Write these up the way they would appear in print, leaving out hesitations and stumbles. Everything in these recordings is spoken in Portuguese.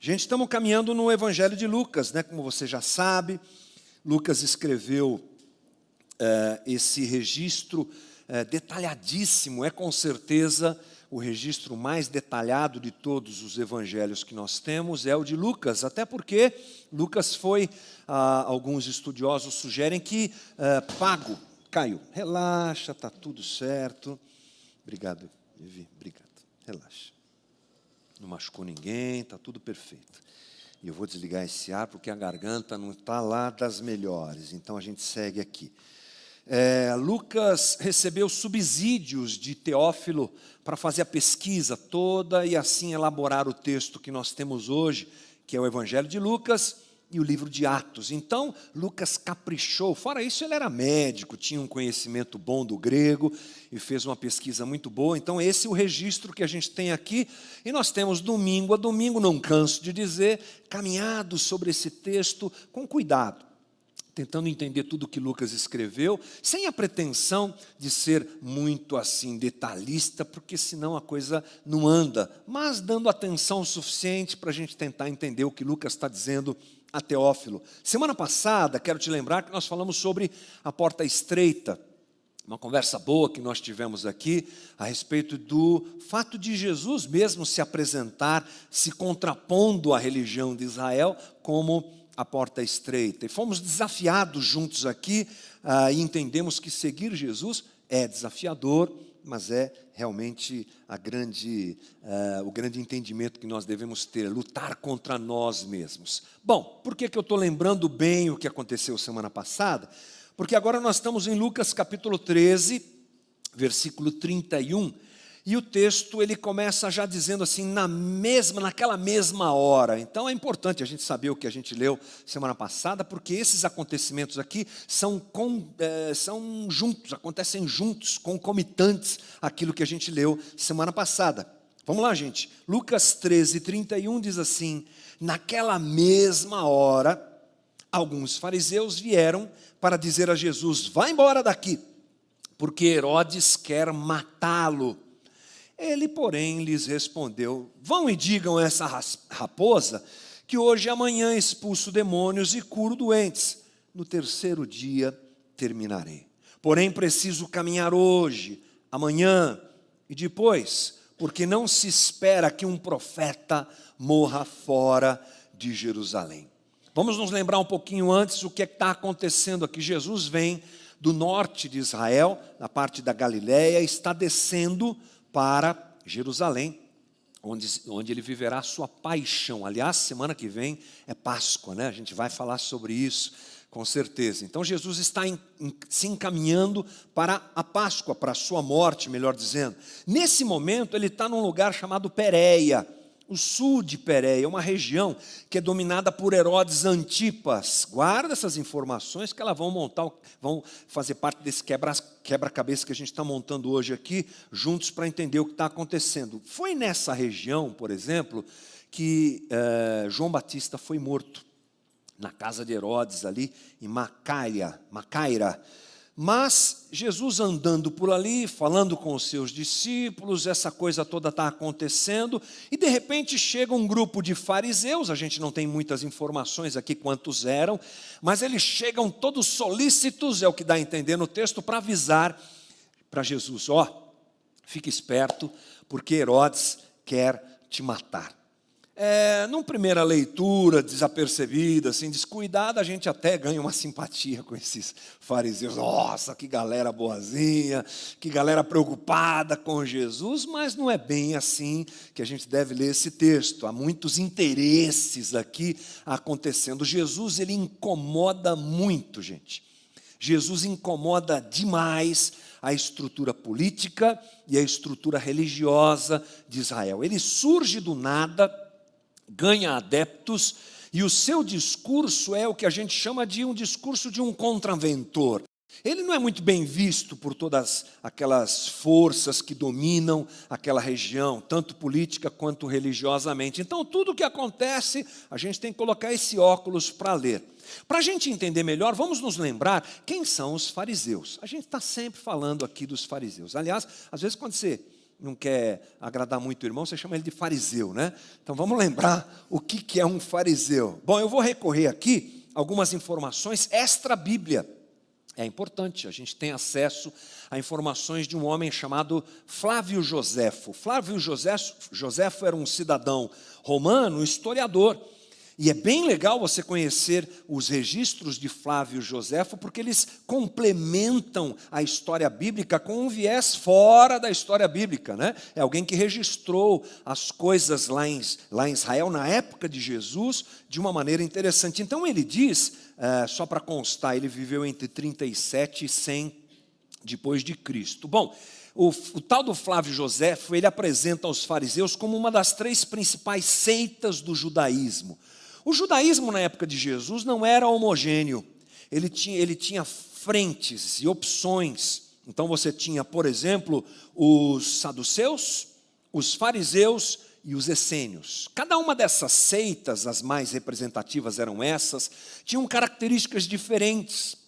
Gente, estamos caminhando no Evangelho de Lucas, né? Como você já sabe, Lucas escreveu esse registro detalhadíssimo, é com certeza o registro mais detalhado de todos os evangelhos que nós temos, é o de Lucas, até porque Lucas foi, alguns estudiosos sugerem que pago. Caio, relaxa, está tudo certo. Obrigado, Vivi, obrigado, relaxa. Não machucou ninguém, está tudo perfeito. E eu vou desligar esse ar porque a garganta não está lá das melhores, então a gente segue aqui. Lucas recebeu subsídios de Teófilo para fazer a pesquisa toda e assim elaborar o texto que nós temos hoje, que é o Evangelho de Lucas e o livro de Atos. Então, Lucas caprichou. Fora isso, ele era médico, tinha um conhecimento bom do grego e fez uma pesquisa muito boa. Então, esse é o registro que a gente tem aqui. E nós temos domingo a domingo, não canso de dizer, caminhado sobre esse texto com cuidado, tentando entender tudo o que Lucas escreveu, sem a pretensão de ser muito assim detalhista, porque senão a coisa não anda, mas dando atenção suficiente para a gente tentar entender o que Lucas está dizendo a Teófilo. Semana passada, quero te lembrar que nós falamos sobre a porta estreita, uma conversa boa que nós tivemos aqui a respeito do fato de Jesus mesmo se apresentar, se contrapondo à religião de Israel como a porta estreita. E fomos desafiados juntos aqui e entendemos que seguir Jesus é desafiador, mas é realmente o grande entendimento que nós devemos ter, lutar contra nós mesmos. Bom, por que eu estou lembrando bem o que aconteceu semana passada? Porque agora nós estamos em Lucas capítulo 13, versículo 31, e o texto ele começa já dizendo assim, naquela mesma hora. Então é importante a gente saber o que a gente leu semana passada, porque esses acontecimentos aqui são juntos, acontecem juntos, concomitantes àquilo que a gente leu semana passada. Vamos lá, gente. Lucas 13, 31 diz assim: naquela mesma hora, alguns fariseus vieram para dizer a Jesus: vá embora daqui, porque Herodes quer matá-lo. Ele, porém, lhes respondeu: vão e digam a essa raposa que hoje e amanhã expulso demônios e curo doentes. No terceiro dia terminarei. Porém, preciso caminhar hoje, amanhã e depois, porque não se espera que um profeta morra fora de Jerusalém. Vamos nos lembrar um pouquinho antes o que está acontecendo aqui. Jesus vem do norte de Israel, na parte da Galileia, está descendo para Jerusalém, onde ele viverá a sua paixão. Aliás, semana que vem é Páscoa, né? A gente vai falar sobre isso, com certeza. Então, Jesus está se encaminhando para a Páscoa, para a sua morte, melhor dizendo. Nesse momento, ele está num lugar chamado Pérea, o sul de Pérea, uma região que é dominada por Herodes Antipas. Guarda essas informações que elas vão fazer parte desse quebra-cabeça que a gente está montando hoje aqui, juntos para entender o que está acontecendo. Foi nessa região, por exemplo, que João Batista foi morto, na casa de Herodes ali em Macaira. Mas Jesus andando por ali, falando com os seus discípulos, essa coisa toda está acontecendo, e de repente chega um grupo de fariseus, a gente não tem muitas informações aqui quantos eram, mas eles chegam todos solícitos, é o que dá a entender no texto, para avisar para Jesus: fique esperto, porque Herodes quer te matar. Numa primeira leitura, desapercebida, assim, descuidada, a gente até ganha uma simpatia com esses fariseus. Nossa, que galera boazinha, que galera preocupada com Jesus, mas não é bem assim que a gente deve ler esse texto. Há muitos interesses aqui acontecendo. Jesus, ele incomoda muito, gente. Jesus incomoda demais a estrutura política e a estrutura religiosa de Israel. Ele surge do nada, ganha adeptos, e o seu discurso é o que a gente chama de um discurso de um contraventor. Ele não é muito bem visto por todas aquelas forças que dominam aquela região, tanto política quanto religiosamente. Então, tudo o que acontece, a gente tem que colocar esse óculos para ler. Para a gente entender melhor, vamos nos lembrar quem são os fariseus. A gente está sempre falando aqui dos fariseus. Aliás, às vezes quando você não quer agradar muito o irmão, você chama ele de fariseu, né? Então vamos lembrar o que é um fariseu. Bom, eu vou recorrer aqui a algumas informações extra-bíblia. É importante, a gente tem acesso a informações de um homem chamado Flávio Joséfo. Flávio Joséfo era um cidadão romano, um historiador. E é bem legal você conhecer os registros de Flávio Joséfo, porque eles complementam a história bíblica com um viés fora da história bíblica, né? É alguém que registrou as coisas lá em Israel, na época de Jesus, de uma maneira interessante. Então ele diz, só para constar, ele viveu entre 37 e 100 depois de Cristo. Bom, o tal do Flávio Joséfo, ele apresenta os fariseus como uma das 3 principais seitas do judaísmo. O judaísmo na época de Jesus não era homogêneo, ele tinha frentes e opções. Então você tinha, por exemplo, os saduceus, os fariseus e os essênios. Cada uma dessas seitas, as mais representativas eram essas, tinham características diferentes.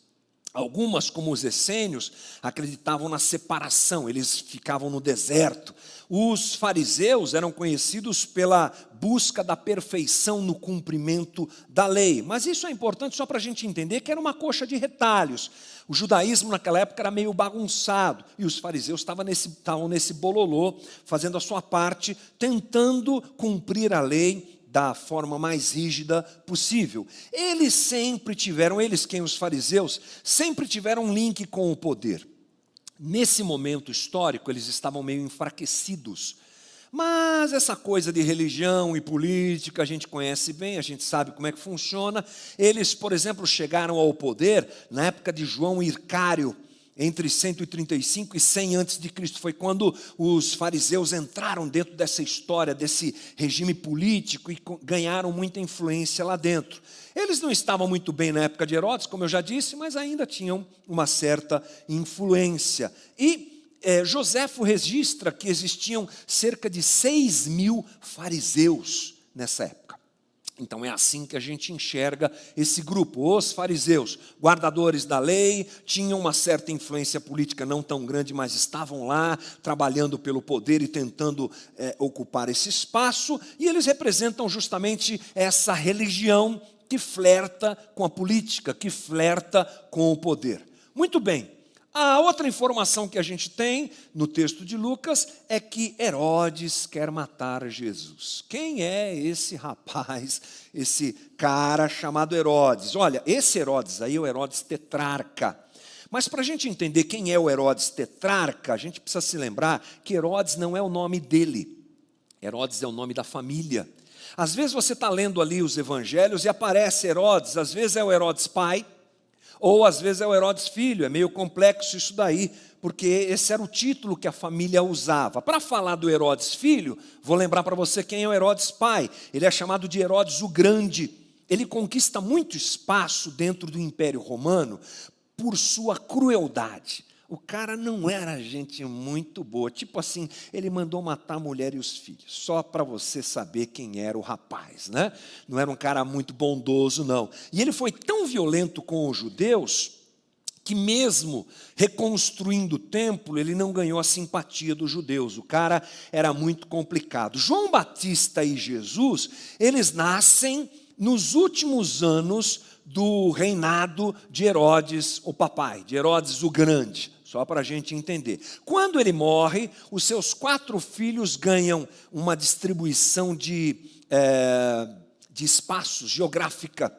Algumas, como os essênios, acreditavam na separação, eles ficavam no deserto. Os fariseus eram conhecidos pela busca da perfeição no cumprimento da lei. Mas isso é importante só para a gente entender que era uma coxa de retalhos. O judaísmo naquela época era meio bagunçado, e os fariseus estavam nesse bololô, fazendo a sua parte, tentando cumprir a lei da forma mais rígida possível. Eles quem os fariseus, sempre tiveram um link com o poder. Nesse momento histórico, eles estavam meio enfraquecidos. Mas essa coisa de religião e política, a gente conhece bem, a gente sabe como é que funciona. Eles, por exemplo, chegaram ao poder na época de João Hircário, entre 135 e 100 a.C., foi quando os fariseus entraram dentro dessa história, desse regime político e ganharam muita influência lá dentro. Eles não estavam muito bem na época de Herodes, como eu já disse, mas ainda tinham uma certa influência. E Joséfo registra que existiam cerca de 6.000 fariseus nessa época. Então é assim que a gente enxerga esse grupo, os fariseus, guardadores da lei, tinham uma certa influência política não tão grande, mas estavam lá trabalhando pelo poder e tentando ocupar esse espaço, e eles representam justamente essa religião que flerta com a política, que flerta com o poder. Muito bem. A outra informação que a gente tem no texto de Lucas é que Herodes quer matar Jesus. Quem é esse rapaz, esse cara chamado Herodes? Olha, esse Herodes aí é o Herodes tetrarca. Mas para a gente entender quem é o Herodes tetrarca, a gente precisa se lembrar que Herodes não é o nome dele. Herodes é o nome da família. Às vezes você está lendo ali os evangelhos e aparece Herodes, às vezes é o Herodes pai, ou às vezes é o Herodes filho, é meio complexo isso daí, porque esse era o título que a família usava. Para falar do Herodes filho, vou lembrar para você quem é o Herodes pai. Ele é chamado de Herodes o Grande. Ele conquista muito espaço dentro do Império Romano por sua crueldade. O cara não era gente muito boa, tipo assim, ele mandou matar a mulher e os filhos, só para você saber quem era o rapaz, né? Não era um cara muito bondoso, não. E ele foi tão violento com os judeus, que mesmo reconstruindo o templo, ele não ganhou a simpatia dos judeus. O cara era muito complicado. João Batista e Jesus, eles nascem nos últimos anos do reinado de Herodes, o papai, de Herodes o Grande. Só para a gente entender. Quando ele morre, os seus 4 filhos ganham uma distribuição de espaços geográfica.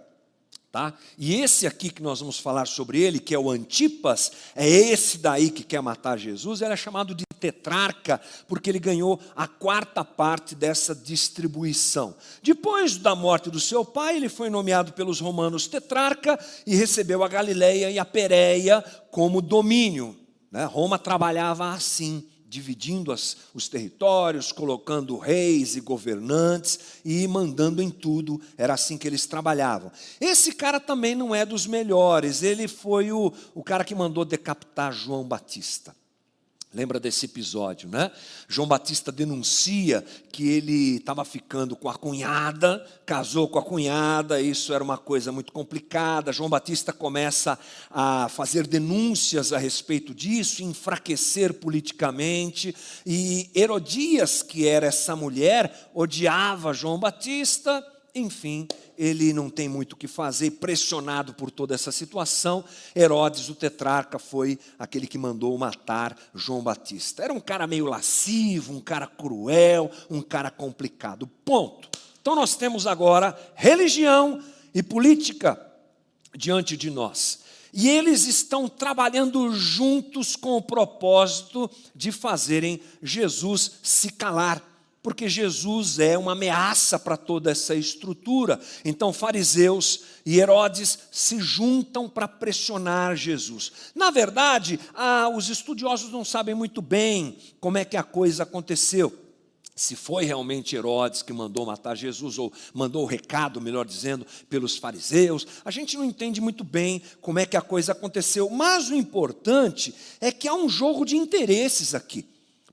Tá? E esse aqui que nós vamos falar sobre ele, que é o Antipas, é esse daí que quer matar Jesus. Ele é chamado de tetrarca, porque ele ganhou a 4ª parte dessa distribuição. Depois da morte do seu pai, ele foi nomeado pelos romanos tetrarca e recebeu a Galileia e a Pérea como domínio. Roma trabalhava assim, dividindo os territórios, colocando reis e governantes e mandando em tudo. Era assim que eles trabalhavam. Esse cara também não é dos melhores. Ele foi o cara que mandou decapitar João Batista. Lembra desse episódio, né? João Batista denuncia que ele estava ficando com a cunhada, casou com a cunhada, isso era uma coisa muito complicada. João Batista começa a fazer denúncias a respeito disso, enfraquecer politicamente. E Herodias, que era essa mulher, odiava João Batista. Enfim, ele não tem muito o que fazer, pressionado por toda essa situação. Herodes, o tetrarca, foi aquele que mandou matar João Batista. Era um cara meio lascivo, um cara cruel, um cara complicado. Ponto. Então nós temos agora religião e política diante de nós. E eles estão trabalhando juntos com o propósito de fazerem Jesus se calar. Porque Jesus é uma ameaça para toda essa estrutura. Então fariseus e Herodes se juntam para pressionar Jesus. Na verdade, os estudiosos não sabem muito bem como é que a coisa aconteceu. Se foi realmente Herodes que mandou matar Jesus, ou mandou o recado, melhor dizendo, pelos fariseus. A gente não entende muito bem como é que a coisa aconteceu. Mas o importante é que há um jogo de interesses aqui.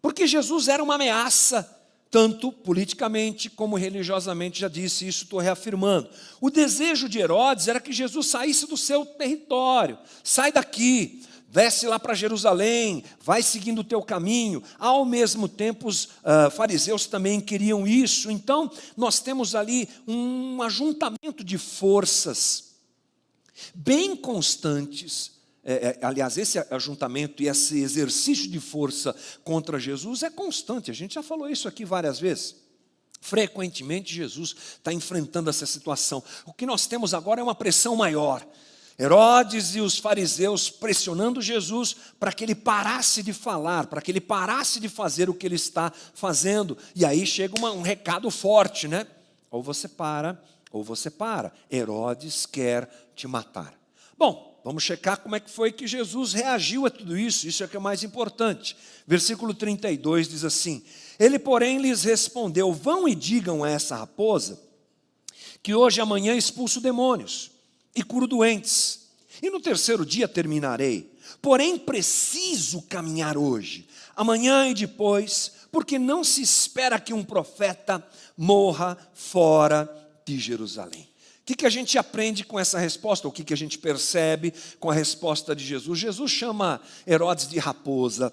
Porque Jesus era uma ameaça, tanto politicamente como religiosamente, já disse, isso estou reafirmando. O desejo de Herodes era que Jesus saísse do seu território. Sai daqui, desce lá para Jerusalém, vai seguindo o teu caminho. Ao mesmo tempo, os fariseus também queriam isso. Então, nós temos ali um ajuntamento de forças bem constantes. Aliás, esse ajuntamento e esse exercício de força contra Jesus é constante. A gente já falou isso aqui várias vezes. Frequentemente, Jesus está enfrentando essa situação. O que nós temos agora é uma pressão maior. Herodes e os fariseus pressionando Jesus para que ele parasse de falar, para que ele parasse de fazer o que ele está fazendo. E aí chega um recado forte, né? Ou você para, ou você para. Herodes quer te matar. Bom, vamos checar como é que foi que Jesus reagiu a tudo isso. Isso é que é mais importante. Versículo 32 diz assim: ele, porém, lhes respondeu: vão e digam a essa raposa que hoje e amanhã expulso demônios e curo doentes, e no terceiro dia terminarei. Porém, preciso caminhar hoje, amanhã e depois, porque não se espera que um profeta morra fora de Jerusalém. O que a gente aprende com essa resposta? O que a gente percebe com a resposta de Jesus? Jesus chama Herodes de raposa.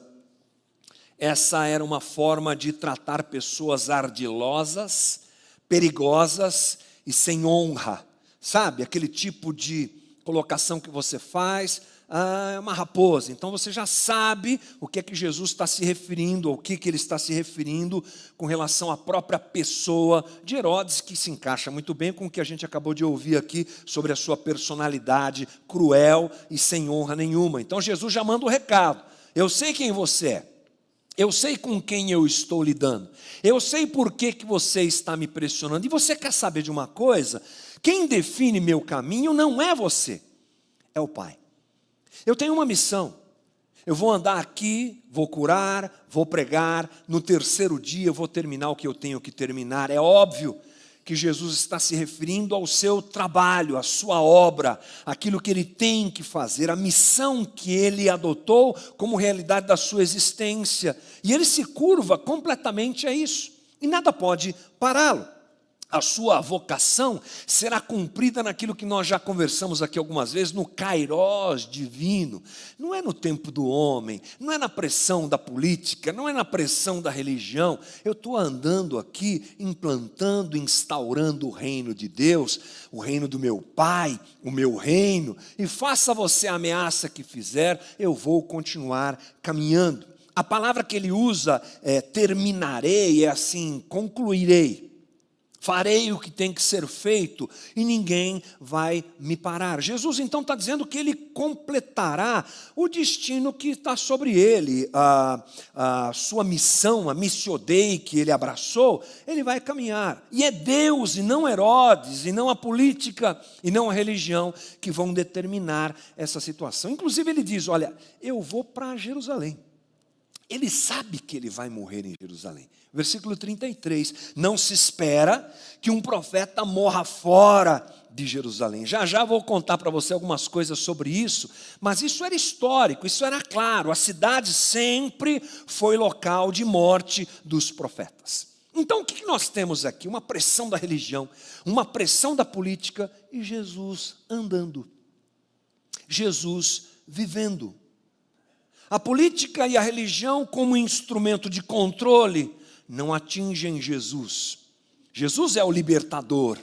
Essa era uma forma de tratar pessoas ardilosas, perigosas e sem honra. Sabe, aquele tipo de colocação que você faz, é uma raposa. Então você já sabe o que é que Jesus está se referindo, ou o que ele está se referindo com relação à própria pessoa de Herodes, que se encaixa muito bem com o que a gente acabou de ouvir aqui sobre a sua personalidade cruel e sem honra nenhuma. Então Jesus já manda o recado: eu sei quem você é, eu sei com quem eu estou lidando, eu sei por que você está me pressionando. E você quer saber de uma coisa? Quem define meu caminho não é você, é o Pai. Eu tenho uma missão. Eu vou andar aqui, vou curar, vou pregar. No terceiro dia eu vou terminar o que eu tenho que terminar. É óbvio que Jesus está se referindo ao seu trabalho, à sua obra, aquilo que ele tem que fazer, a missão que ele adotou como realidade da sua existência. E ele se curva completamente a isso. E nada pode pará-lo. A sua vocação será cumprida naquilo que nós já conversamos aqui algumas vezes, no kairós divino. Não é no tempo do homem, não é na pressão da política, não é na pressão da religião. Eu estou andando aqui, implantando, instaurando o reino de Deus, o reino do meu Pai, o meu reino. E faça você a ameaça que fizer, eu vou continuar caminhando. A palavra que ele usa é terminarei, é assim, concluirei. Farei o que tem que ser feito e ninguém vai me parar. Jesus então está dizendo que ele completará o destino que está sobre ele, a sua missão, a missio Dei que ele abraçou, ele vai caminhar. E é Deus e não Herodes, e não a política, e não a religião que vão determinar essa situação. Inclusive ele diz, olha, eu vou para Jerusalém. Ele sabe que ele vai morrer em Jerusalém. Versículo 33, não se espera que um profeta morra fora de Jerusalém. Já já vou contar para você algumas coisas sobre isso, mas isso era histórico, isso era claro. A cidade sempre foi local de morte dos profetas. Então o que nós temos aqui? Uma pressão da religião, uma pressão da política e Jesus andando. Jesus vivendo. A política e a religião como instrumento de controle não atingem Jesus. Jesus é o libertador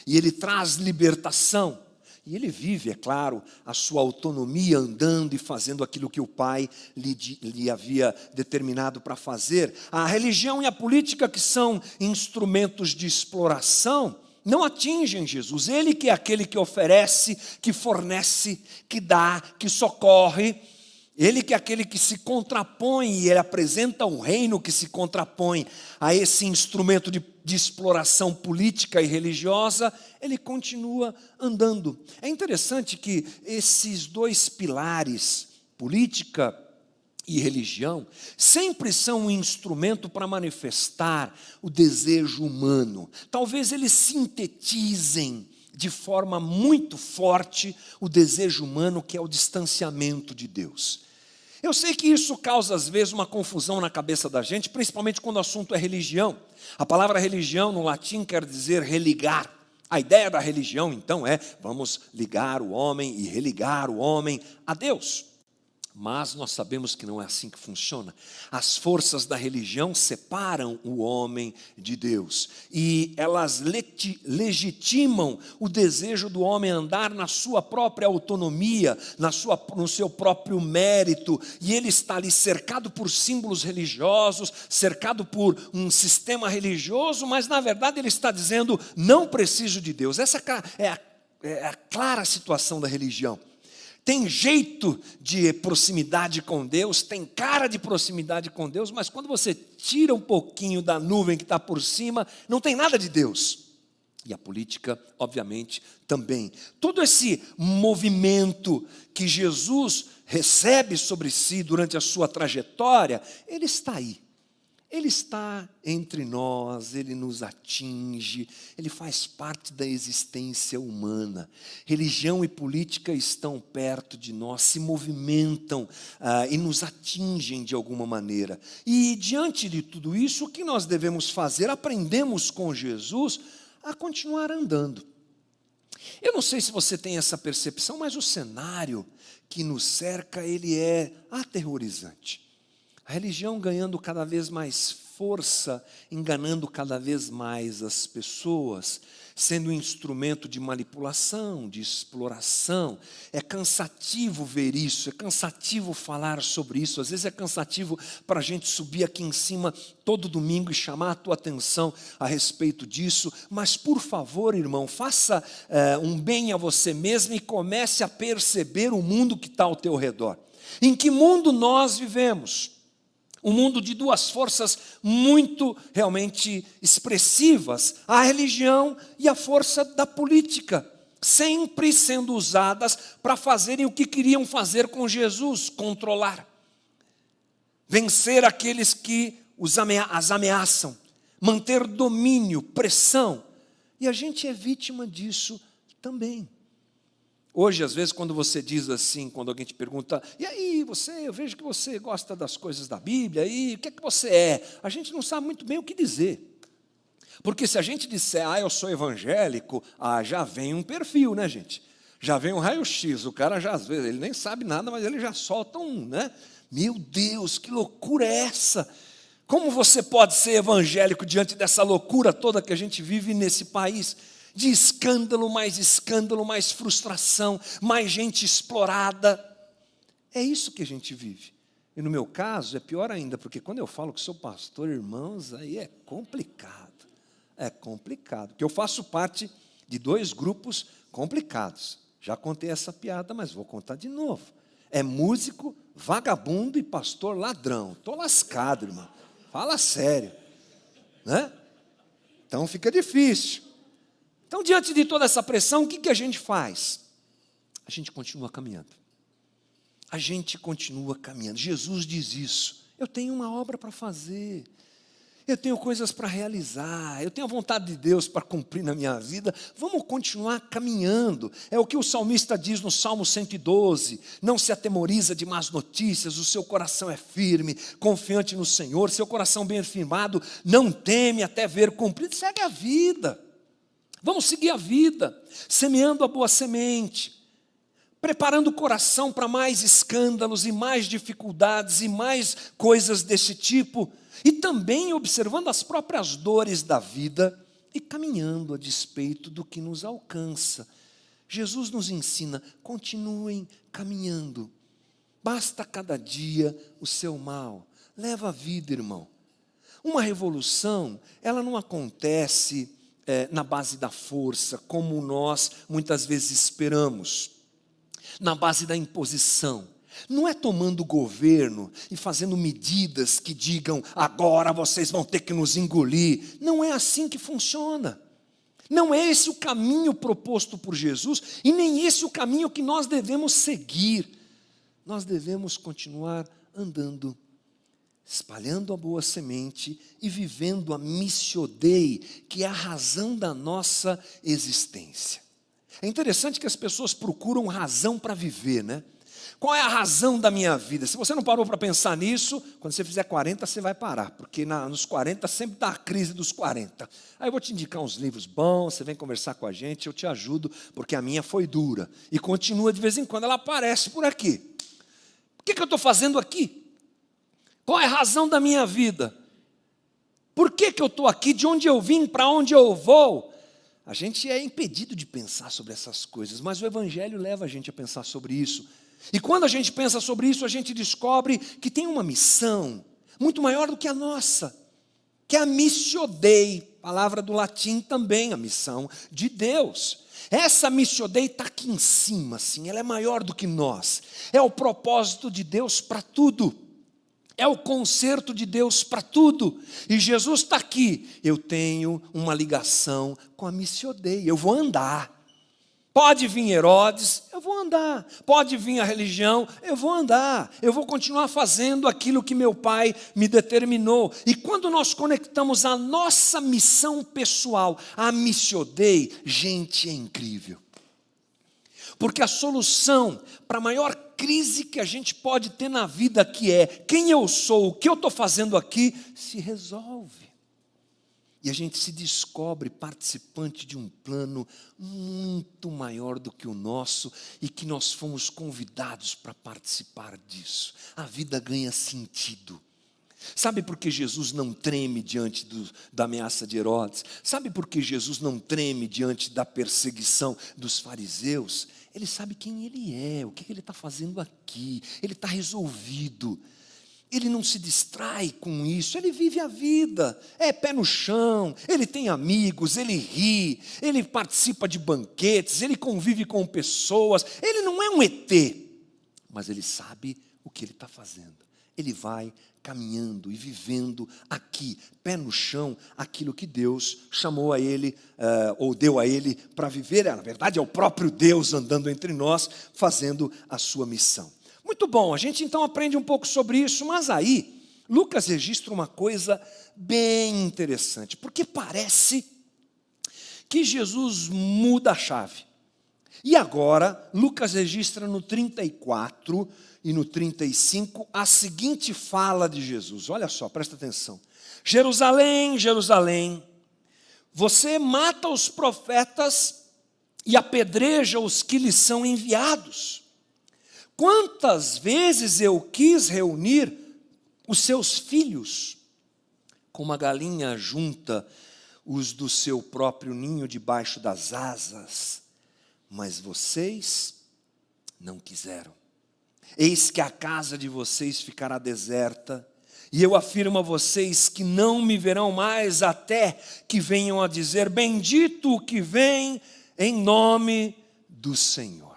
e ele traz libertação. E ele vive, é claro, a sua autonomia andando e fazendo aquilo que o Pai lhe havia determinado para fazer. A religião e a política, que são instrumentos de exploração, não atingem Jesus. Ele que é aquele que oferece, que fornece, que dá, que socorre. Ele que é aquele que se contrapõe, e ele apresenta um reino que se contrapõe a esse instrumento de exploração política e religiosa, ele continua andando. É interessante que esses dois pilares, política e religião, sempre são um instrumento para manifestar o desejo humano. Talvez eles sintetizem de forma muito forte o desejo humano, que é o distanciamento de Deus. Eu sei que isso causa às vezes uma confusão na cabeça da gente, principalmente quando o assunto é religião. A palavra religião no latim quer dizer religar. A ideia da religião então é, vamos ligar o homem e religar o homem a Deus. Mas nós sabemos que não é assim que funciona. As forças da religião separam o homem de Deus. E elas legitimam o desejo do homem andar na sua própria autonomia, no seu próprio mérito. E ele está ali cercado por símbolos religiosos, cercado por um sistema religioso, mas na verdade ele está dizendo, não preciso de Deus. Essa é a clara situação da religião. Tem jeito de proximidade com Deus, tem cara de proximidade com Deus, mas quando você tira um pouquinho da nuvem que está por cima, não tem nada de Deus. E a política, obviamente, também. Todo esse movimento que Jesus recebe sobre si durante a sua trajetória, ele está aí. Ele está entre nós, ele nos atinge, ele faz parte da existência humana. Religião e política estão perto de nós, se movimentam e nos atingem de alguma maneira. E diante de tudo isso, o que nós devemos fazer? Aprendemos com Jesus a continuar andando. Eu não sei se você tem essa percepção, mas o cenário que nos cerca, ele é aterrorizante. A religião ganhando cada vez mais força, enganando cada vez mais as pessoas, sendo um instrumento de manipulação, de exploração. É cansativo ver isso, é cansativo falar sobre isso. Às vezes é cansativo para a gente subir aqui em cima todo domingo e chamar a tua atenção a respeito disso. Mas, por favor, irmão, faça um bem a você mesmo e comece a perceber o mundo que está ao teu redor. Em que mundo nós vivemos? Um mundo de duas forças muito realmente expressivas, a religião e a força da política, sempre sendo usadas para fazerem o que queriam fazer com Jesus, controlar, vencer aqueles que as ameaçam, manter domínio, pressão, e a gente é vítima disso também. Hoje, às vezes, quando você diz assim, quando alguém te pergunta, e aí, eu vejo que você gosta das coisas da Bíblia, e o que é que você é? A gente não sabe muito bem o que dizer. Porque se a gente disser, eu sou evangélico, já vem um perfil, né, gente? Já vem um raio-x, o cara já, às vezes, ele nem sabe nada, mas ele já solta né? Meu Deus, que loucura é essa? Como você pode ser evangélico diante dessa loucura toda que a gente vive nesse país? De escândalo, mais frustração, mais gente explorada. É isso que a gente vive. E no meu caso é pior ainda, porque quando eu falo que sou pastor, irmãos, aí é complicado. É complicado, porque eu faço parte de dois grupos complicados. Já contei essa piada, mas vou contar de novo. É músico, vagabundo e pastor ladrão. Estou lascado, irmão. Fala sério. Né? Então fica difícil. Então, diante de toda essa pressão, o que a gente faz? A gente continua caminhando. A gente continua caminhando. Jesus diz isso. Eu tenho uma obra para fazer. eu tenho coisas para realizar, eu tenho a vontade de Deus para cumprir na minha vida, vamos continuar caminhando. É o que o salmista diz no Salmo 112, não se atemoriza de más notícias, o seu coração é firme, confiante no Senhor, seu coração bem firmado, não teme até ver cumprido, segue a vida. Vamos seguir a vida, semeando a boa semente, preparando o coração para mais escândalos e mais dificuldades e mais coisas desse tipo, e também observando as próprias dores da vida e caminhando a despeito do que nos alcança. Jesus nos ensina, continuem caminhando, basta cada dia o seu mal, leva a vida, irmão. Uma revolução, ela não acontece na base da força, como nós muitas vezes esperamos, na base da imposição. Não é tomando o governo e fazendo medidas que digam, agora vocês vão ter que nos engolir. Não é assim que funciona. Não é esse o caminho proposto por Jesus e nem esse o caminho que nós devemos seguir. Nós devemos continuar andando, espalhando a boa semente e vivendo a missio Dei, que é a razão da nossa existência. É interessante que as pessoas procuram razão para viver, né? Qual é a razão da minha vida? Se você não parou para pensar nisso, quando você fizer 40, você vai parar, porque nos 40 sempre dá a crise dos 40. Aí eu vou te indicar uns livros bons, você vem conversar com a gente, eu te ajudo, porque a minha foi dura. E continua de vez em quando, ela aparece por aqui. O que eu estou fazendo aqui? Qual é a razão da minha vida? Por que eu estou aqui? De onde eu vim? Para onde eu vou? A gente é impedido de pensar sobre essas coisas, mas o Evangelho leva a gente a pensar sobre isso. E quando a gente pensa sobre isso, a gente descobre que tem uma missão muito maior do que a nossa, que é a missio Dei, palavra do latim também, a missão de Deus. Essa missio Dei está aqui em cima, assim, ela é maior do que nós. É o propósito de Deus para tudo. É o conserto de Deus para tudo. E Jesus está aqui. Eu tenho uma ligação com a missio Dei. Eu vou andar. Pode vir Herodes, eu vou andar. Pode vir a religião, eu vou andar. Eu vou continuar fazendo aquilo que meu Pai me determinou. E quando nós conectamos a nossa missão pessoal à missio Dei, gente, é incrível. Porque a solução para a maior crise que a gente pode ter na vida, que é quem eu sou, o que eu estou fazendo aqui, se resolve. E a gente se descobre participante de um plano muito maior do que o nosso e que nós fomos convidados para participar disso. A vida ganha sentido. Sabe por que Jesus não treme diante da ameaça de Herodes? Sabe por que Jesus não treme diante da perseguição dos fariseus? Ele sabe quem ele é, o que ele está fazendo aqui. Ele está resolvido. Ele não se distrai com isso, ele vive a vida, é pé no chão, ele tem amigos, ele ri, ele participa de banquetes, ele convive com pessoas, ele não é um ET, mas ele sabe o que ele está fazendo. Ele vai caminhando e vivendo aqui, pé no chão, aquilo que Deus chamou a ele, ou deu a ele para viver. Na verdade é o próprio Deus andando entre nós, fazendo a sua missão. Muito bom, a gente então aprende um pouco sobre isso, mas aí Lucas registra uma coisa bem interessante, porque parece que Jesus muda a chave. E agora, Lucas registra no 34 e no 35 a seguinte fala de Jesus, olha só, presta atenção. Jerusalém, Jerusalém, você mata os profetas e apedreja os que lhes são enviados. Quantas vezes eu quis reunir os seus filhos, como a galinha junta os do seu próprio ninho debaixo das asas, mas vocês não quiseram. Eis que a casa de vocês ficará deserta, e eu afirmo a vocês que não me verão mais até que venham a dizer, bendito o que vem em nome do Senhor.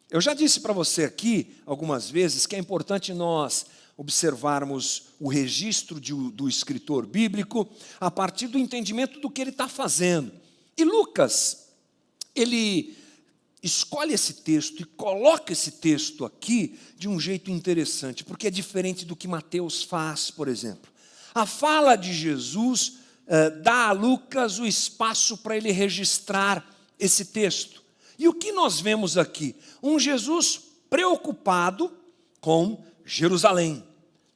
Eu já disse para você aqui, algumas vezes, que é importante nós observarmos o registro do escritor bíblico a partir do entendimento do que ele está fazendo. E Lucas, ele escolhe esse texto e coloca esse texto aqui de um jeito interessante, porque é diferente do que Mateus faz, por exemplo. A fala de Jesus dá a Lucas o espaço para ele registrar esse texto. E o que nós vemos aqui? Um Jesus preocupado com Jerusalém.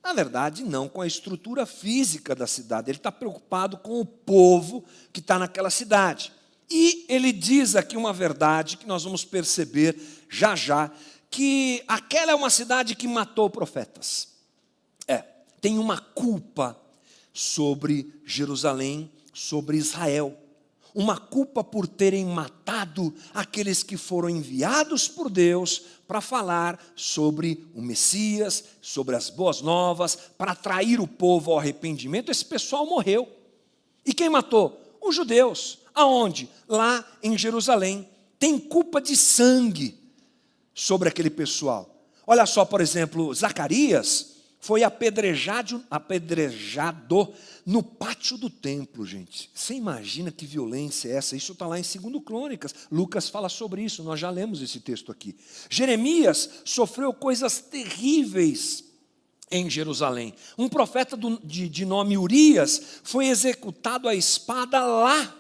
Na verdade, não com a estrutura física da cidade. Ele está preocupado com o povo que está naquela cidade. E ele diz aqui uma verdade que nós vamos perceber já já, que aquela é uma cidade que matou profetas. Tem uma culpa sobre Jerusalém, sobre Israel. Uma culpa por terem matado aqueles que foram enviados por Deus para falar sobre o Messias, sobre as boas novas, para atrair o povo ao arrependimento. Esse pessoal morreu. E quem matou? Os judeus. Aonde? Lá em Jerusalém. Tem culpa de sangue sobre aquele pessoal. Olha só, por exemplo, Zacarias foi apedrejado no pátio do templo, gente. Você imagina que violência é essa? Isso está lá em 2 Crônicas. Lucas fala sobre isso, nós já lemos esse texto aqui. Jeremias sofreu coisas terríveis em Jerusalém. Um profeta de nome Urias foi executado à espada lá.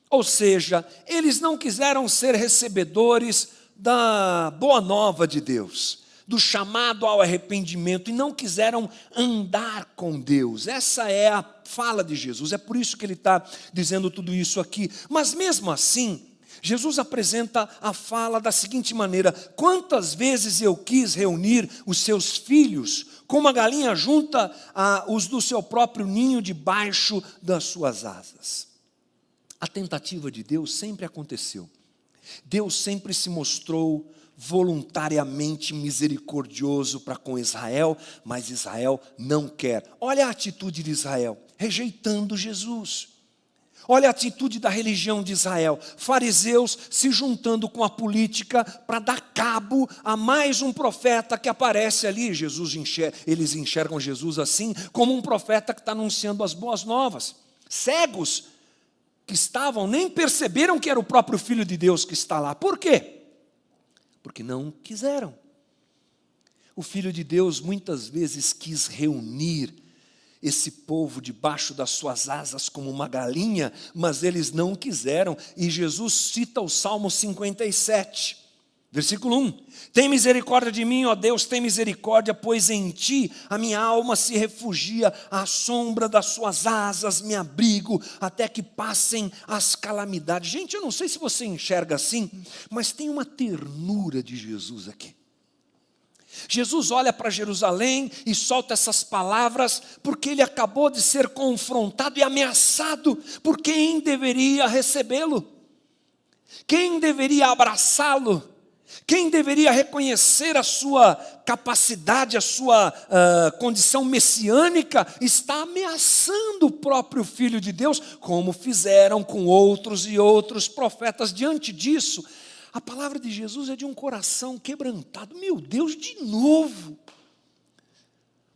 Ou seja, eles não quiseram ser recebedores da boa nova de Deus, do chamado ao arrependimento, e não quiseram andar com Deus. Essa é a fala de Jesus, é por isso que ele está dizendo tudo isso aqui. Mas mesmo assim, Jesus apresenta a fala da seguinte maneira: quantas vezes eu quis reunir os seus filhos, como a galinha junta os do seu próprio ninho debaixo das suas asas. A tentativa de Deus sempre aconteceu. Deus sempre se mostrou voluntariamente misericordioso para com Israel, mas Israel não quer. Olha a atitude de Israel, rejeitando Jesus. Olha a atitude da religião de Israel, fariseus se juntando com a política para dar cabo a mais um profeta que aparece ali. Eles enxergam Jesus assim, como um profeta que está anunciando as boas novas. Cegos que estavam, nem perceberam que era o próprio Filho de Deus que está lá. Por quê? Porque não quiseram. O Filho de Deus muitas vezes quis reunir esse povo debaixo das suas asas como uma galinha, mas eles não quiseram. E Jesus cita o Salmo 57, versículo 1. Tem misericórdia de mim, ó Deus, tem misericórdia, pois em ti a minha alma se refugia, à sombra das suas asas me abrigo, até que passem as calamidades. Gente, eu não sei se você enxerga assim, mas tem uma ternura de Jesus aqui. Jesus olha para Jerusalém e solta essas palavras porque ele acabou de ser confrontado e ameaçado por quem deveria recebê-lo, quem deveria abraçá-lo, quem deveria reconhecer a sua capacidade, a sua condição messiânica. Está ameaçando o próprio Filho de Deus, como fizeram com outros e outros profetas. Diante disso, a palavra de Jesus é de um coração quebrantado. Meu Deus, de novo.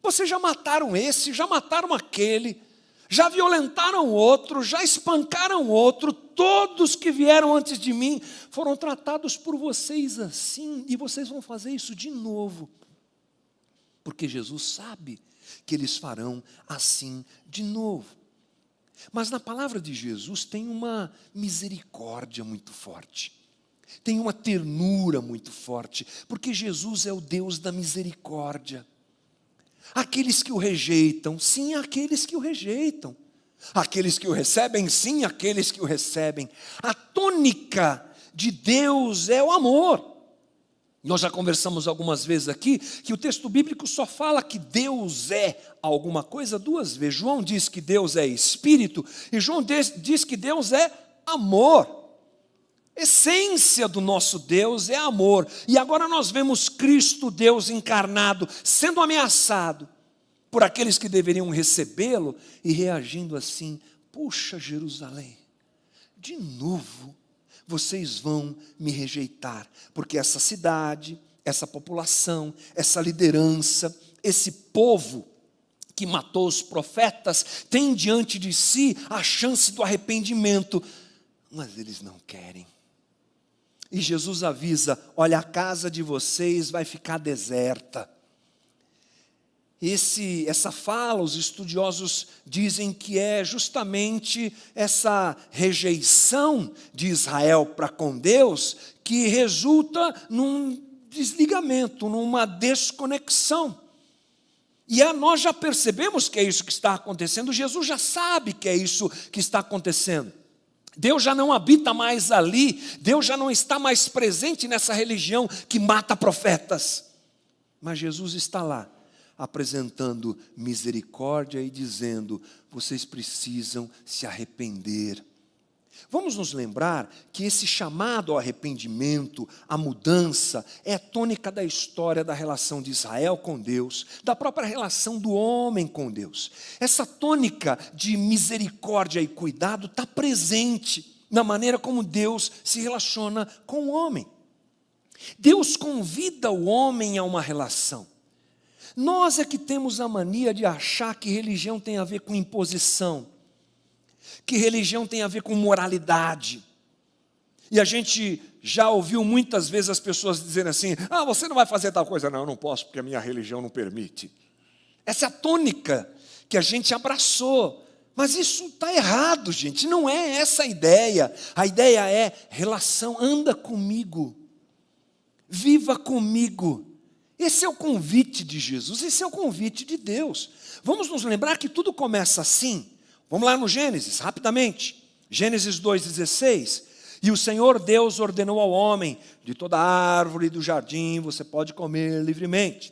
Vocês já mataram esse, já mataram aquele, já violentaram outro, já espancaram outro. Todos que vieram antes de mim foram tratados por vocês assim, e vocês vão fazer isso de novo. Porque Jesus sabe que eles farão assim de novo. Mas na palavra de Jesus tem uma misericórdia muito forte. Tem uma ternura muito forte, porque Jesus é o Deus da misericórdia. Aqueles que o rejeitam, sim, aqueles que o rejeitam. Aqueles que o recebem, sim, aqueles que o recebem. A tônica de Deus é o amor. Nós já conversamos algumas vezes aqui que o texto bíblico só fala que Deus é alguma coisa duas vezes. João diz que Deus é Espírito e João diz que Deus é amor. Essência do nosso Deus é amor. E agora nós vemos Cristo, Deus encarnado, sendo ameaçado por aqueles que deveriam recebê-lo e reagindo assim: puxa, Jerusalém, de novo vocês vão me rejeitar, porque essa cidade, essa população, essa liderança, esse povo que matou os profetas, tem diante de si a chance do arrependimento, mas eles não querem. E Jesus avisa: olha, a casa de vocês vai ficar deserta. Essa fala, os estudiosos dizem que é justamente essa rejeição de Israel para com Deus que resulta num desligamento, numa desconexão. E nós já percebemos que é isso que está acontecendo, Jesus já sabe que é isso que está acontecendo. Deus já não habita mais ali, Deus já não está mais presente nessa religião que mata profetas. Mas Jesus está lá, apresentando misericórdia e dizendo: vocês precisam se arrepender. Vamos nos lembrar que esse chamado ao arrependimento, à mudança, é a tônica da história da relação de Israel com Deus, da própria relação do homem com Deus. Essa tônica de misericórdia e cuidado está presente na maneira como Deus se relaciona com o homem. Deus convida o homem a uma relação. Nós é que temos a mania de achar que religião tem a ver com imposição, que religião tem a ver com moralidade. E a gente já ouviu muitas vezes as pessoas dizerem assim: você não vai fazer tal coisa. Não, eu não posso porque a minha religião não permite. Essa é a tônica que a gente abraçou. Mas isso está errado, gente, não é essa a ideia. A ideia é relação, anda comigo, viva comigo. Esse é o convite de Jesus, esse é o convite de Deus. Vamos nos lembrar que tudo começa assim. Vamos lá no Gênesis, rapidamente. Gênesis 2,16. E o Senhor Deus ordenou ao homem: de toda árvore do jardim você pode comer livremente,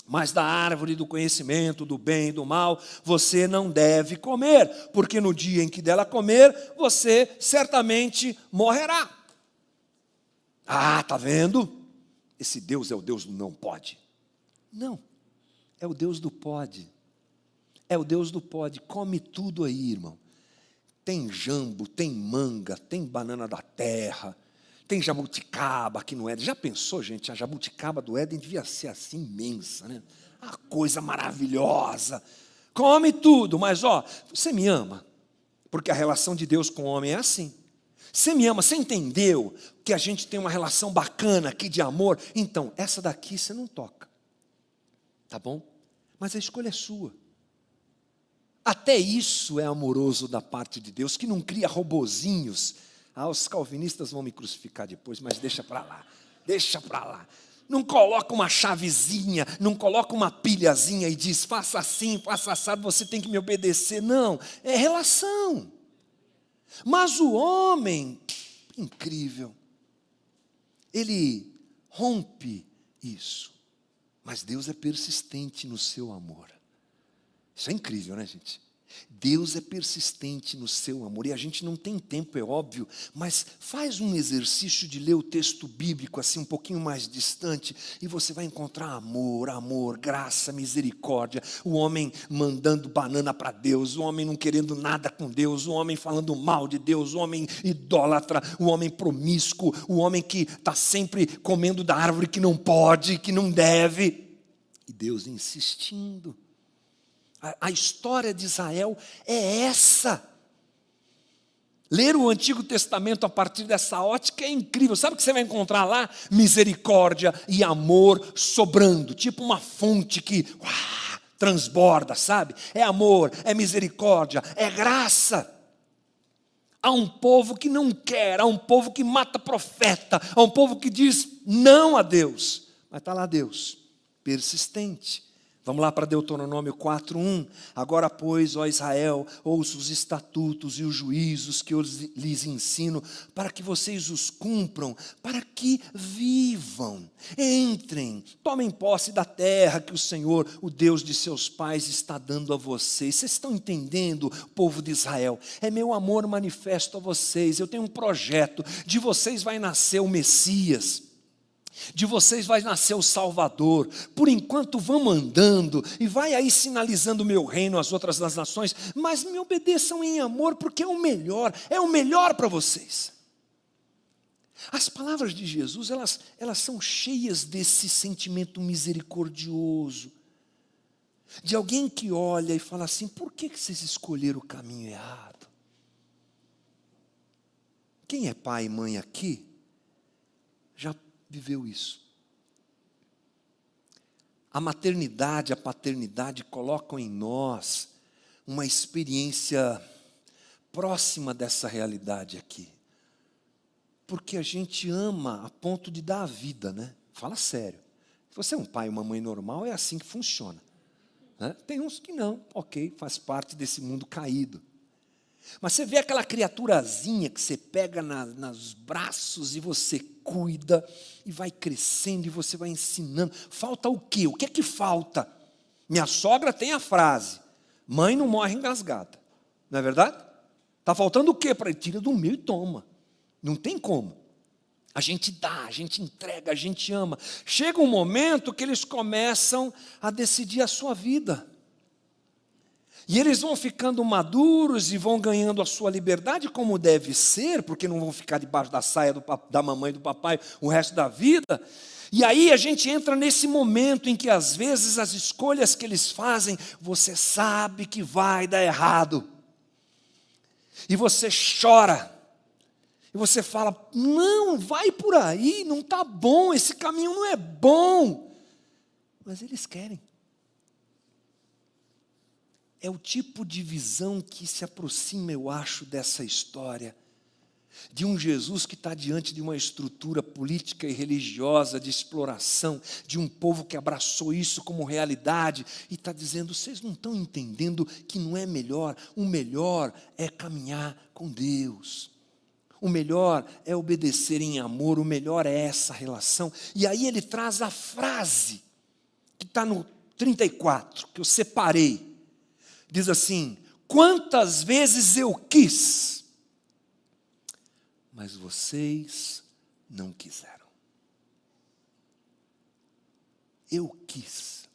mas da árvore do conhecimento do bem e do mal você não deve comer, porque no dia em que dela comer, você certamente morrerá. Tá vendo? Esse Deus é o Deus do não pode. Não, é o Deus do pode. É o Deus do pode. Come tudo aí, irmão. Tem jambo, tem manga, tem banana da terra, tem jabuticaba aqui no Éden. Já pensou, gente? A jabuticaba do Éden devia ser assim imensa, né? Uma coisa maravilhosa. Come tudo, mas você me ama, porque a relação de Deus com o homem é assim. Você me ama, você entendeu que a gente tem uma relação bacana aqui de amor? Então, essa daqui você não toca, tá bom? Mas a escolha é sua. Até isso é amoroso da parte de Deus, que não cria robozinhos. Os calvinistas vão me crucificar depois, mas deixa para lá, deixa para lá. Não coloca uma chavezinha, não coloca uma pilhazinha e diz: faça assim, faça assado, você tem que me obedecer. Não, é relação. Mas o homem, incrível, ele rompe isso. Mas Deus é persistente no seu amor. Isso é incrível, né, gente? Deus é persistente no seu amor, e a gente não tem tempo, é óbvio, mas faz um exercício de ler o texto bíblico assim um pouquinho mais distante, e você vai encontrar amor, graça, misericórdia, o homem mandando banana para Deus, o homem não querendo nada com Deus, o homem falando mal de Deus, o homem idólatra, o homem promíscuo, o homem que está sempre comendo da árvore que não pode, que não deve, e Deus insistindo. A história de Israel é essa. Ler o Antigo Testamento a partir dessa ótica é incrível. Sabe o que você vai encontrar lá? Misericórdia e amor sobrando, tipo uma fonte que transborda, sabe? É amor, é misericórdia, é graça. Há um povo que não quer, há um povo que mata profeta, há um povo que diz não a Deus. Mas está lá Deus, persistente. Vamos lá para Deuteronômio 4:1. Agora, pois, ó Israel, ouça os estatutos e os juízos que eu lhes ensino, para que vocês os cumpram, para que vivam. Entrem, tomem posse da terra que o Senhor, o Deus de seus pais, está dando a vocês. Vocês estão entendendo, povo de Israel? É meu amor manifesto a vocês. Eu tenho um projeto. De vocês vai nascer o Messias. De vocês vai nascer o Salvador. Por enquanto vamos andando e vai aí sinalizando o meu reino às outras das nações, mas me obedeçam em amor, porque é o melhor para vocês. As palavras de Jesus, elas são cheias desse sentimento misericordioso, de alguém que olha e fala assim: por que vocês escolheram o caminho errado? Quem é pai e mãe aqui já viveu isso. A maternidade, a paternidade colocam em nós uma experiência próxima dessa realidade aqui. Porque a gente ama a ponto de dar a vida, né? Fala sério. Se você é um pai e uma mãe normal, é assim que funciona. Né? Tem uns que não, ok, faz parte desse mundo caído. Mas você vê aquela criaturazinha que você pega nos braços e você cuida, e vai crescendo, e você vai ensinando. Falta o quê? O que é que falta? Minha sogra tem a frase, mãe não morre engasgada. Não é verdade? Está faltando o quê para ele? Tira do meu e toma. Não tem como. A gente dá, a gente entrega, a gente ama. Chega um momento que eles começam a decidir a sua vida. E eles vão ficando maduros e vão ganhando a sua liberdade como deve ser, porque não vão ficar debaixo da saia da mamãe e do papai o resto da vida. E aí a gente entra nesse momento em que às vezes as escolhas que eles fazem, você sabe que vai dar errado. E você chora. E você fala, não, vai por aí, não está bom, esse caminho não é bom. Mas eles querem. É o tipo de visão que se aproxima, eu acho, dessa história. De um Jesus que está diante de uma estrutura política e religiosa de exploração, de um povo que abraçou isso como realidade, e está dizendo, vocês não estão entendendo que não é melhor, o melhor é caminhar com Deus. O melhor é obedecer em amor, o melhor é essa relação. E aí ele traz a frase, que está no 34, que eu separei. Diz assim, quantas vezes eu quis, mas vocês não quiseram. Eu quis,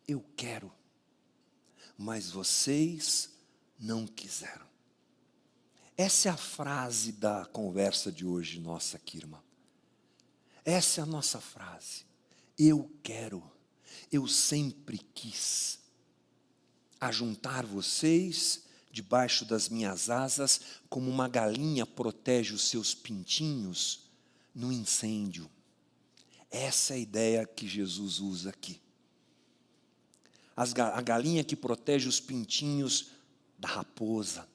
eu quero, mas vocês não quiseram. Essa é a frase da conversa de hoje nossa aqui, irmã. Essa é a nossa frase. Eu quero, eu sempre quis ajuntar vocês debaixo das minhas asas, como uma galinha protege os seus pintinhos no incêndio. Essa é a ideia que Jesus usa aqui. A galinha que protege os pintinhos da raposa.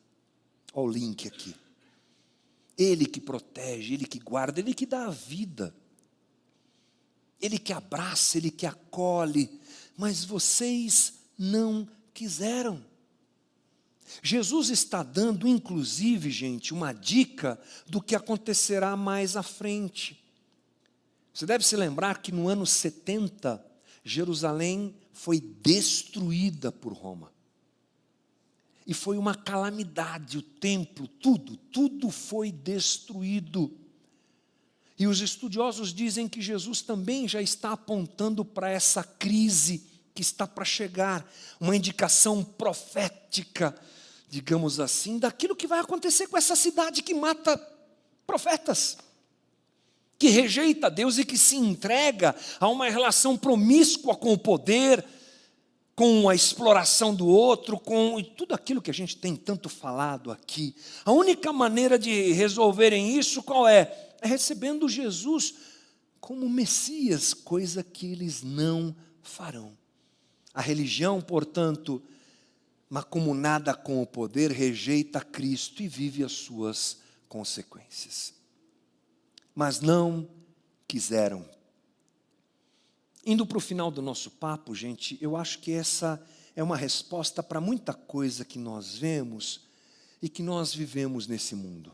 Olha o link aqui. Ele que protege, Ele que guarda, Ele que dá a vida. Ele que abraça, Ele que acolhe. Mas vocês não quiseram. Jesus está dando, inclusive, gente, uma dica do que acontecerá mais à frente. Você deve se lembrar que no ano 70, Jerusalém foi destruída por Roma. E foi uma calamidade, o templo, tudo foi destruído. E os estudiosos dizem que Jesus também já está apontando para essa crise que está para chegar, uma indicação profética, digamos assim, daquilo que vai acontecer com essa cidade que mata profetas, que rejeita Deus e que se entrega a uma relação promíscua com o poder, com a exploração do outro, com tudo aquilo que a gente tem tanto falado aqui. A única maneira de resolverem isso qual é? É recebendo Jesus como Messias, coisa que eles não farão. A religião, portanto, macumunada com o poder, rejeita Cristo e vive as suas consequências. Mas não quiseram. Indo para o final do nosso papo, gente, eu acho que essa é uma resposta para muita coisa que nós vemos e que nós vivemos nesse mundo.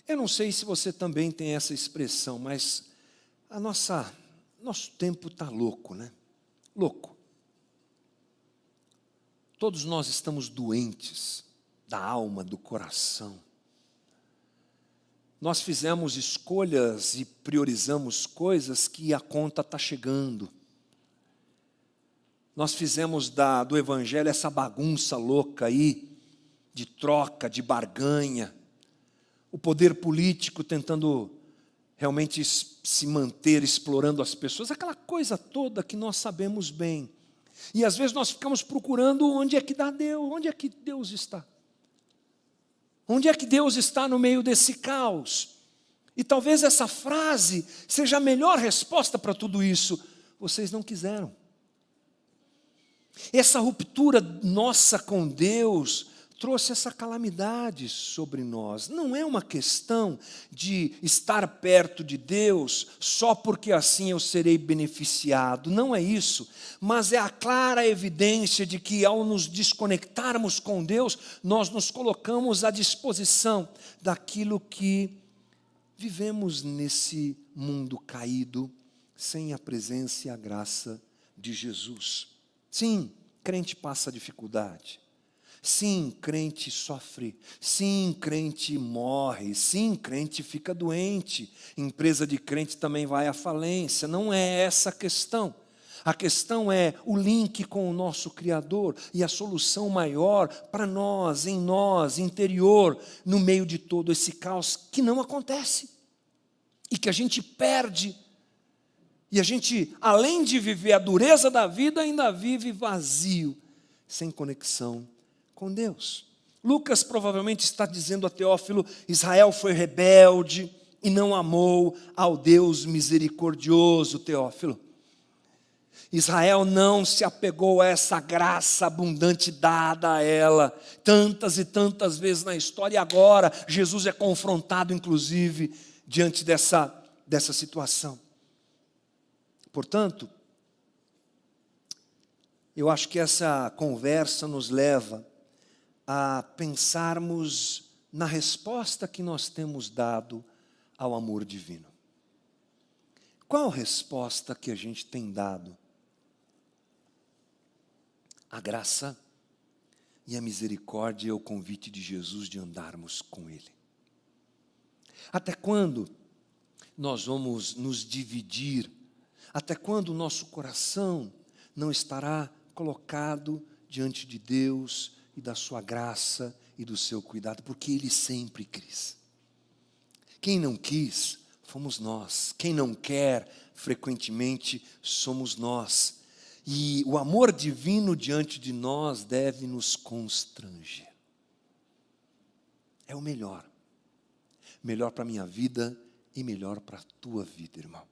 Eu não sei se você também tem essa expressão, mas nosso tempo está louco, né? Louco. Todos nós estamos doentes da alma, do coração. Nós fizemos escolhas e priorizamos coisas que a conta está chegando. Nós fizemos do Evangelho essa bagunça louca aí, de troca, de barganha. O poder político tentando realmente se manter, explorando as pessoas, aquela coisa toda que nós sabemos bem. E às vezes nós ficamos procurando onde é que dá Deus, onde é que Deus está? Onde é que Deus está no meio desse caos? E talvez essa frase seja a melhor resposta para tudo isso. vocês não quiseram. Essa ruptura nossa com Deus trouxe essa calamidade sobre nós. Não é uma questão de estar perto de Deus só porque assim eu serei beneficiado. Não é isso. Mas é a clara evidência de que ao nos desconectarmos com Deus, nós nos colocamos à disposição daquilo que vivemos nesse mundo caído, sem a presença e a graça de Jesus. Sim, crente passa dificuldade. Sim, crente sofre. Sim, crente morre. Sim, crente fica doente. Empresa de crente também vai à falência. Não é essa a questão. A questão é o link com o nosso Criador e a solução maior para nós, em nós, interior, no meio de todo esse caos que não acontece. E que a gente perde. E a gente, além de viver a dureza da vida, ainda vive vazio, sem conexão com Deus. Lucas provavelmente está dizendo a Teófilo: Israel foi rebelde e não amou ao Deus misericordioso, Teófilo. Israel não se apegou a essa graça abundante dada a ela, tantas e tantas vezes na história, e agora Jesus é confrontado, inclusive, diante dessa situação. Portanto, eu acho que essa conversa nos leva a pensarmos na resposta que nós temos dado ao amor divino. Qual resposta que a gente tem dado? A graça e a misericórdia é o convite de Jesus de andarmos com Ele. Até quando nós vamos nos dividir? Até quando o nosso coração não estará colocado diante de Deus e da sua graça e do seu cuidado? Porque Ele sempre quis. Quem não quis, fomos nós. Quem não quer, frequentemente, somos nós. E o amor divino diante de nós deve nos constranger. É o melhor. Melhor para a minha vida e melhor para a tua vida, irmão.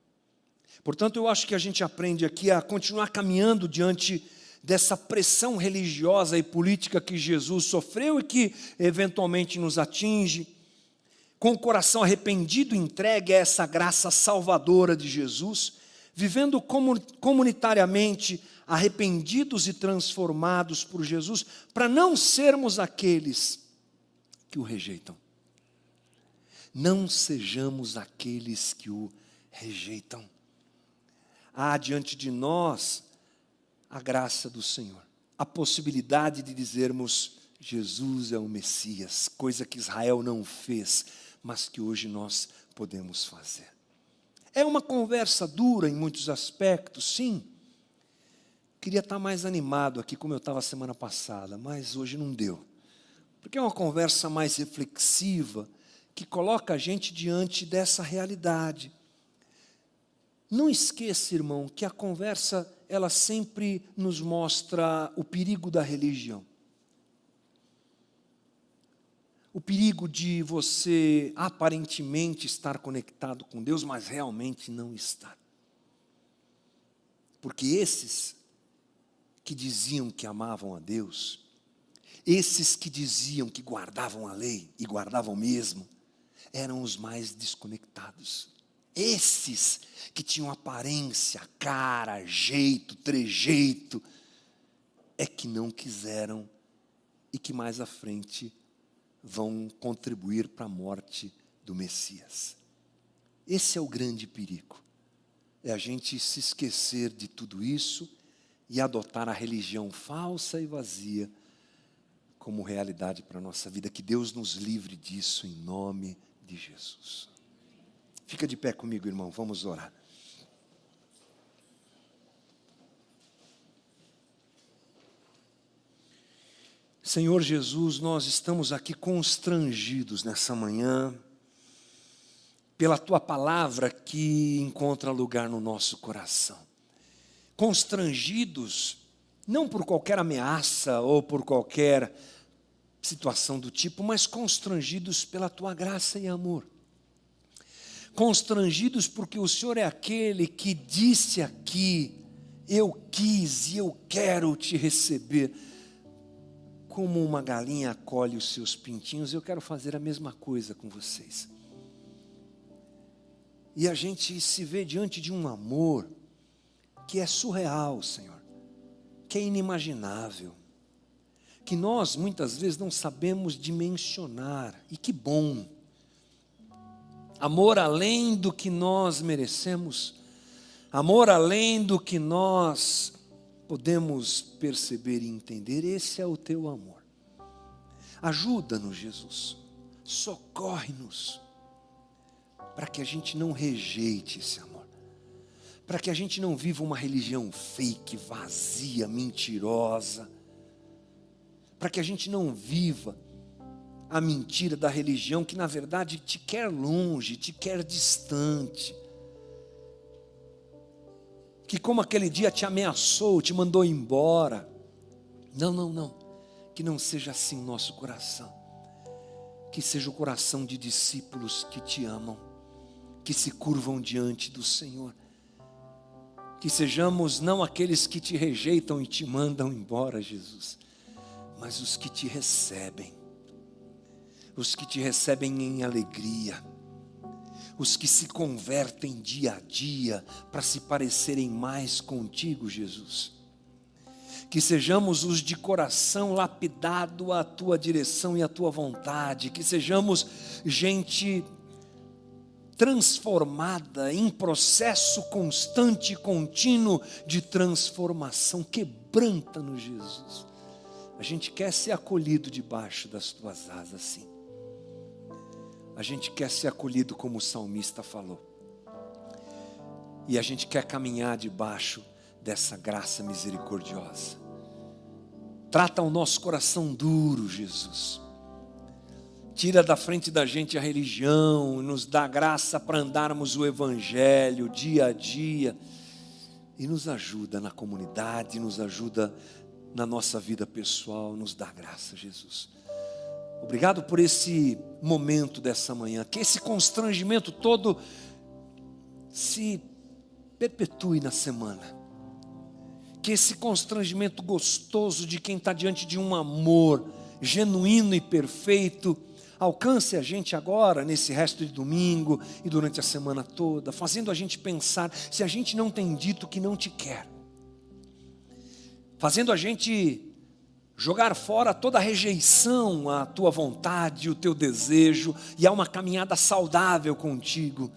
Portanto, eu acho que a gente aprende aqui a continuar caminhando diante dessa pressão religiosa e política que Jesus sofreu e que eventualmente nos atinge, com o coração arrependido, entregue a essa graça salvadora de Jesus, vivendo comunitariamente arrependidos e transformados por Jesus, para não sermos aqueles que o rejeitam. Não sejamos aqueles que o rejeitam. Há diante de nós a graça do Senhor, a possibilidade de dizermos: Jesus é o Messias, coisa que Israel não fez, mas que hoje nós podemos fazer. É uma conversa dura em muitos aspectos, sim. Queria estar mais animado aqui como eu estava semana passada, mas hoje não deu. Porque é uma conversa mais reflexiva, que coloca a gente diante dessa realidade. Não esqueça, irmão, que a conversa, ela sempre nos mostra o perigo da religião. O perigo de você aparentemente estar conectado com Deus, mas realmente não estar. Porque esses que diziam que amavam a Deus, esses que diziam que guardavam a lei, e guardavam mesmo, eram os mais desconectados. Esses que tinham aparência, cara, jeito, trejeito, é que não quiseram e que mais à frente vão contribuir para a morte do Messias. Esse é o grande perigo. É a gente se esquecer de tudo isso e adotar a religião falsa e vazia como realidade para a nossa vida. Que Deus nos livre disso em nome de Jesus. Fica de pé comigo, irmão, vamos orar. Senhor Jesus, nós estamos aqui constrangidos nessa manhã, pela Tua palavra que encontra lugar no nosso coração. Constrangidos, não por qualquer ameaça ou por qualquer situação do tipo, mas constrangidos pela Tua graça e amor. constrangidos porque o Senhor é aquele que disse aqui: eu quis e eu quero te receber. Como uma galinha acolhe os seus pintinhos, eu quero fazer a mesma coisa com vocês. E a gente se vê diante de um amor que é surreal, Senhor, que é inimaginável, que nós muitas vezes não sabemos dimensionar, e que bom. Amor além do que nós merecemos, amor além do que nós podemos perceber e entender. Esse é o teu amor. Ajuda-nos, Jesus, socorre-nos, para que a gente não rejeite esse amor, para que a gente não viva uma religião fake, vazia, mentirosa, para que a gente não viva a mentira da religião que na verdade te quer longe, te quer distante, que como aquele dia te ameaçou, te mandou embora. Não, que não seja assim nosso coração, que seja o coração de discípulos que te amam, que se curvam diante do Senhor, que sejamos não aqueles que te rejeitam e te mandam embora, Jesus, mas os que te recebem, os que te recebem em alegria, os que se convertem dia a dia para se parecerem mais contigo, Jesus. Que sejamos os de coração lapidado à tua direção e à tua vontade, que sejamos gente transformada, em processo constante e contínuo de transformação. Quebranta-nos, Jesus. A gente quer ser acolhido debaixo das tuas asas, sim. A gente quer ser acolhido como o salmista falou. E a gente quer caminhar debaixo dessa graça misericordiosa. Trata o nosso coração duro, Jesus. Tira da frente da gente a religião, nos dá graça para andarmos o Evangelho dia a dia. E nos ajuda na comunidade, nos ajuda na nossa vida pessoal, nos dá graça, Jesus. Obrigado por esse momento dessa manhã, que esse constrangimento todo se perpetue na semana, que esse constrangimento gostoso de quem está diante de um amor genuíno e perfeito, alcance a gente agora, nesse resto de domingo e durante a semana toda, fazendo a gente pensar se a gente não tem dito que não te quer, fazendo a gente jogar fora toda a rejeição à tua vontade, o teu desejo, e a uma caminhada saudável contigo.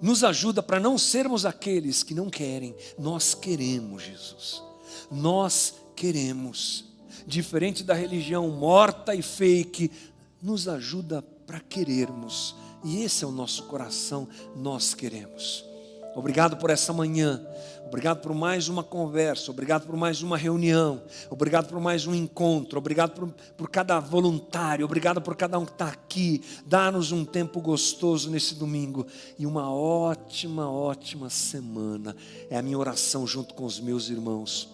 Nos ajuda para não sermos aqueles que não querem. Nós queremos, Jesus. Nós queremos. Diferente da religião morta e fake, nos ajuda para querermos. E esse é o nosso coração, nós queremos. Obrigado por essa manhã, obrigado por mais uma conversa, obrigado por mais uma reunião, obrigado por mais um encontro, obrigado por cada voluntário, obrigado por cada um que está aqui. Dá-nos um tempo gostoso nesse domingo e uma ótima semana. É a minha oração junto com os meus irmãos,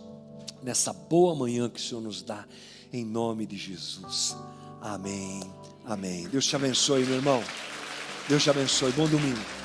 nessa boa manhã que o Senhor nos dá, em nome de Jesus. Amém, amém. Deus te abençoe, meu irmão. Deus te abençoe. Bom domingo.